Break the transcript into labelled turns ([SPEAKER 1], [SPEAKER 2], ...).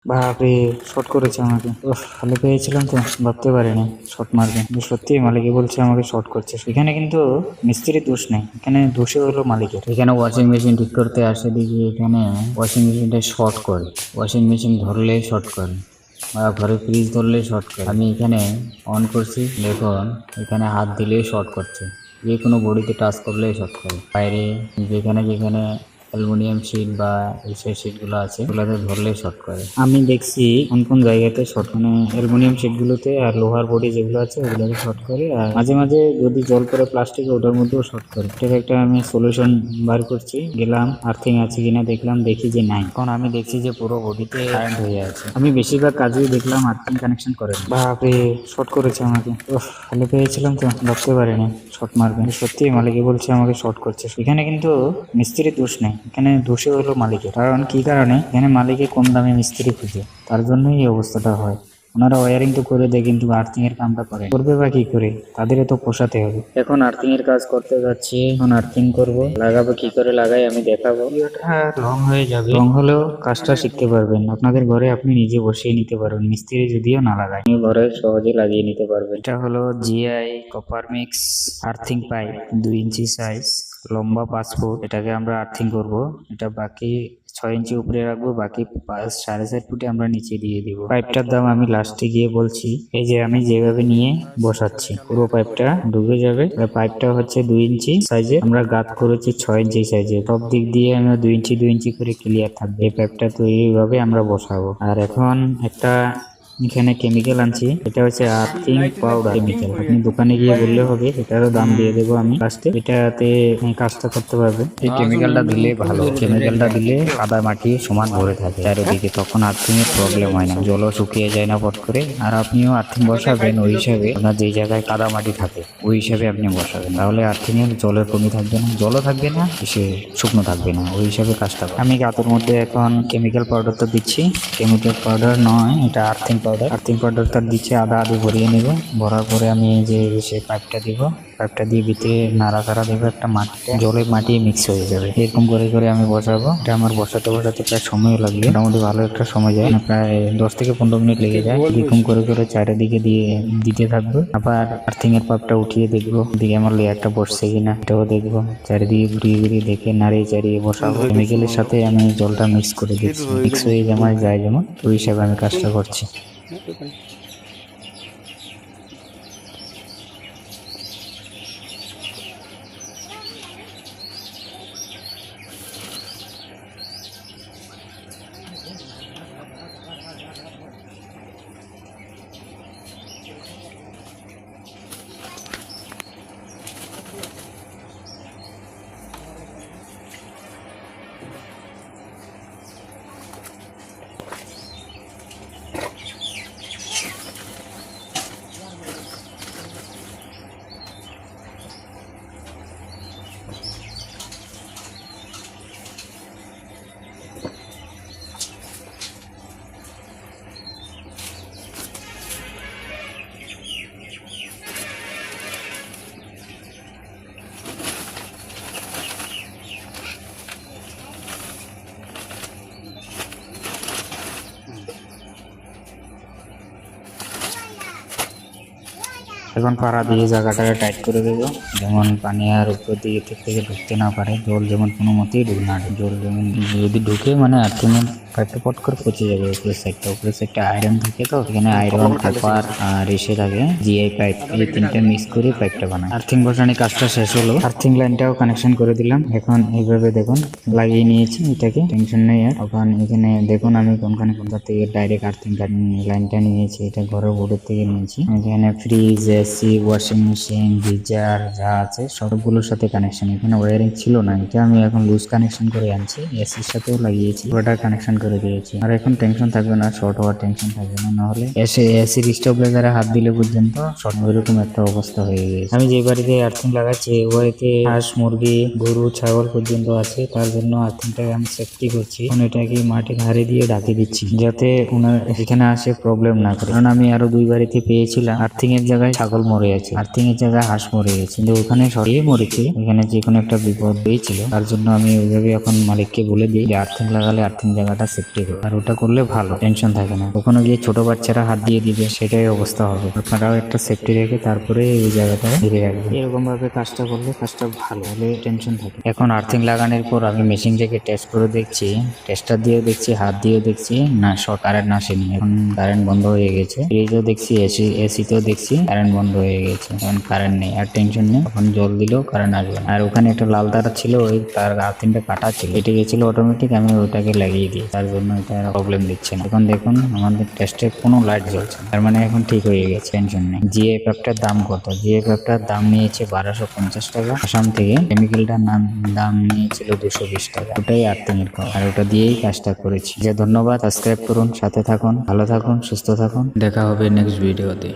[SPEAKER 1] বাপরে, শর্ট করেছে আমাকে। ভালো পেয়েছিলাম তো, ভাবতে পারিনি শর্ট মারবে। কিন্তু সত্যি মালিকই বলছে আমাকে শর্ট করছে। এখানে কিন্তু মিস্ত্রির দোষ নেই, এখানে দোষে হলো মালিকের। এখানে ওয়াশিং মেশিন ঠিক করতে আসে, দেখি এখানে ওয়াশিং মেশিনটা শর্ট করে, ওয়াশিং মেশিন ধরলেই শর্ট করে বা ঘরে ফ্রিজ ধরলেই শর্ট করে। আমি এখানে অন করছি, দেখুন এখানে হাত দিলেই শর্ট করছে, যে কোনো বডিতে টাচ করলেই শর্ট করে। বাইরে যেখানে যেখানে অ্যালুমিনিয়াম শিট বা এসের শিটগুলো আছে ওগুলোতে ধরলেই শর্ট করে। আমি দেখছি কোন কোন জায়গাতে শর্ট, মানে অ্যালুমিনিয়াম শিটগুলোতে আর লোহার বডি যেগুলো আছে ওগুলোতে শর্ট করে, আর মাঝে মাঝে যদি জল পড়ে প্লাস্টিকে ওটার মধ্যেও শর্ট করে। এটার একটা আমি সলিউশন বার করছি। গেলাম আর্থিং আছে কিনা দেখলাম, দেখি যে নাই। এখন আমি দেখছি যে পুরো বডিতে কারেন্ট হয়ে আছে। আমি বেশিরভাগ কাজেই দেখলাম আর্থিং কানেকশন করে। বাপরে, শর্ট করেছে আমাকে। ভালো পেয়েছিলাম তো, ভাবতে পারিনি শর্ট মারবে। কিন্তু সত্যি মালিকই বলছে আমাকে শর্ট করছে। এখানে কিন্তু মিস্ত্রির দোষ নেই, এখানে দোষে হলো মালিকের। কারণ কি কারণে, এখানে মালিকে কম দামে মিস্ত্রি খুঁজে, তার জন্যই এই অবস্থাটা হয়। ওনারা ওয়ারিং তো করে দেয়, কিন্তু আর্থিং এর কামটা করবে বা কি করে, তাদেরও তো পোষাতে হবে। এখন আর্থিং এর কাজ করতে যাচ্ছি, এখন আর্থিং করব। লাগাবো কি করে লাগাই আমি দেখাবো। ভিডিওটা লং হয়ে যাবে, লং হলেও কাজটা শিখতে পারবেন। আপনাদের ঘরে আপনি নিজে বসিয়ে নিতে পারবেন, মিস্ত্রি যদিও না লাগায়, আপনি ঘরে সহজে লাগিয়ে নিতে পারবেন। এটা হলো GI copper mix earthing pipe, 2 ইঞ্চি সাইজ, লম্বা 5 ফুট। এটাকে আমরা আর্থিং করব। এটা বাকি 6 ইঞ্চি উপরে রাখবো, বাকি 4.5 ফুটে আমরা নিচে দিয়ে দিব। পাইপটার দাম আমি লাস্টে গিয়ে বলছি। এই যে আমি যেভাবে নিয়ে বসাচ্ছি, পুরো পাইপটা ঢুকে যাবে। পাইপটা হচ্ছে 2 ইঞ্চি সাইজে, আমরা গাঁত করেছি 6 ইঞ্চি সাইজে। সব দিক দিয়ে আমরা 2 ইঞ্চি 2 ইঞ্চি করে ক্লিয়ার থাকবে। এই পাইপটা তো এইভাবে আমরা বসাবো। আর এখন একটা এখানে কেমিক্যাল আনছি, এটা হচ্ছে আর্থিং পাউডার কেমিক্যাল। আপনি দোকানে গিয়ে বললে হবে, এটারও দাম দিয়ে দেবো আমি লাস্টে। এটাতে কাজটা করতে পারবে। এই কেমিক্যালটা দিলে ভালো, কেমিক্যালটা দিলে কাদা মাটি সমান ভরে থাকে চারিদিকে, তখন আর্থিং এর প্রবলেম হয় না, জলও শুকিয়ে যায় না পট করে। আর আপনিও আর্থিং বসাবেন ওই হিসাবে, আপনার যেই জায়গায় কাদা মাটি থাকে ওই হিসাবে আপনি বসাবেন, তাহলে আর্থিং এর জলের কমি থাকবে না, জলও থাকবে না, সে শুকনো থাকবে না, ওই হিসাবে কাজটা করবে। আমি গাতের মধ্যে এখন কেমিক্যাল পাউডারটা দিচ্ছি। কেমিক্যাল পাউডার নয়, এটা আর্থিং পাউডার। আর্থিং পাউডারটা দিচ্ছে, আধা আধি ভরিয়ে নেব। ভরার পরে আমি এই যে সে পাইপটা দিব, পাইপটা দিয়ে ভিতরে নাড়াচাড়া দেবো, একটা মাটিতে জলে মাটি মিক্স হয়ে যাবে। এরকম করে করে আমি বসাবো। এটা আমার বসাতে বসাতে প্রায় সময় লাগবে, মোটামুটি ভালো একটা সময় যায়, প্রায় 10 থেকে 15 মিনিট লেগে যায়। এরকম করে করে চারিদিকে দিয়ে দিতে থাকবো। আবার আর্থিং এর পাইপটা উঠিয়ে দেখবো দিকে আমার লেয়ারটা বসছে কিনা, এটাও দেখবো। চারিদিকে ঘুরিয়ে ঘুরিয়ে দেখে নাড়িয়ে চাড়িয়ে বসাবো। কেমিক্যালের সাথে আমি জলটা মিক্স করে দিচ্ছি, মিক্স হয়ে যায় যেমন, ওই হিসাবে আমি কাজটা করছি। এখন পাড়া দিয়ে জায়গাটাকে টাইট করে দেবো, যেমন পানি আর উপর দিকে থেকে ঢুকতে না পারে, জল যেমন কোনো মতেই ঢুক না, জল যেমন যদি ঢুকে মানে আর্থিংয়ের পাইপটা পট করে পচে যাবে। উপরের সাইডটা আয়রন থাকে, তো এখানে আয়রন কপার আর এসে থাকে জিআই পাইপ, এই তিনটা মিক্স করে পাইপটা বানায়। আর্থিং বসানোর কাজটা শেষ হলো, আর্থিং লাইনটাও কানেকশন করে দিলাম। এখন এইভাবে দেখুন লাগিয়ে নিয়েছি, এটাকে টেনশন নেই আর। এখন এখানে দেখুন আমি কোনটা থেকে ডাইরেক্ট আর্থিং লাইনটা নিয়েছি, এটা ঘরের বোর্ডের থেকে নিয়েছি। এখানে fridge, AC, washing machine, geyser যা আছে সবগুলোর সাথে কানেকশন। এখানে ওয়ারিং ছিল না, এটা আমি এখন লুজ কানেকশন করে আনছি, এসির সাথেও লাগিয়েছি, ওটা কানেকশন করে দিয়েছি। আর এখন টেনশন থাকবে না, শর্ট হওয়ার টেনশন থাকবে না, নাহলে এসির স্টেবিলাইজারে হাত দিলে পর্যন্ত শর্ট, এরকম একটা অবস্থা হয়ে গেছে। আমি যে বাড়িতে আর্থিং লাগাচ্ছি ওই বাড়িতে হাঁস, মুরগি, গরু, ছাগল পর্যন্ত আছে, তার জন্য আর্থিংটাকে আমি সেফটি করছি। এটাকে মাটির হাড়ি দিয়ে ঢাকি দিচ্ছি, যাতে ওনার এখানে আসে প্রবলেম না করে। কারণ আমি আরো 2 বাড়িতে পেয়েছিলাম আর্থিং এর জায়গায় ছাগল মরে আছে, আর্থিং এর জায়গায় হাঁস মরে গেছে, কিন্তু ওখানে সরিয়ে মরেছে, এখানে যে কোনো একটা বিপদ হয়েছিল। তার জন্য আমি ওইভাবে এখন মালিককে বলে দিই যে আর্থিং লাগালে আর্থিং জায়গাটা সেফটি হোক, আর ওটা করলে ভালো, টেনশন থাকে না। ওখানে গিয়ে ছোট বাচ্চারা হাত দিয়ে দিবে, সেটাই অবস্থা হবে। আপনারাও একটা সেফটি রেখে তারপরে এই জায়গাটা ধীরে রাখবেন। এরকম ভাবে কাজটা করলে কাজটা ভালো হলে টেনশন থাকে। এখন আর্থিং লাগানোর পর আমি মেশিনটাকে টেস্ট করে দেখছি, টেস্টার দিয়ে দেখছি, হাত দিয়ে দেখছি, না কারেন্ট আসেনি। এখন কারেন্ট বন্ধ হয়ে গেছে। ফ্রিজও দেখছি, এসিতেও দেখছি কারেন্ট বন্ধ হয়ে গেছে। এখন কারেন্ট নেই, আর টেনশন নেই। এখন জল দিলেও কারেন্ট আসবে না। আর ওখানে একটা লাল তার ছিল, ওই তার আর্থিংটা কাটা ছিল, কেটে গেছিল অটোমেটিক। আমি ওটাকে লাগিয়ে দিই, তার জন্য এটা প্রবলেম দিচ্ছে না। এখন দেখুন আমাদের টেস্টে কোনো লাইট জ্বলছে না, তার মানে এখন ঠিক হয়ে গেছে, টেনশন নেই। জিএফ অ্যাপটার দাম কত? জিএফ অ্যাপটার দাম নিয়েছে 1250 টাকা আসাম থেকে। কেমিক্যালটার দাম নিয়েছিল 220 টাকা। ওটাই আর্থিং এর কম, আর ওটা দিয়েই কাজটা করেছি। যে ধন্যবাদ, সাবস্ক্রাইব করুন, সাথে থাকুন, ভালো থাকুন, সুস্থ থাকুন। দেখা হবে নেক্সট ভিডিওতে।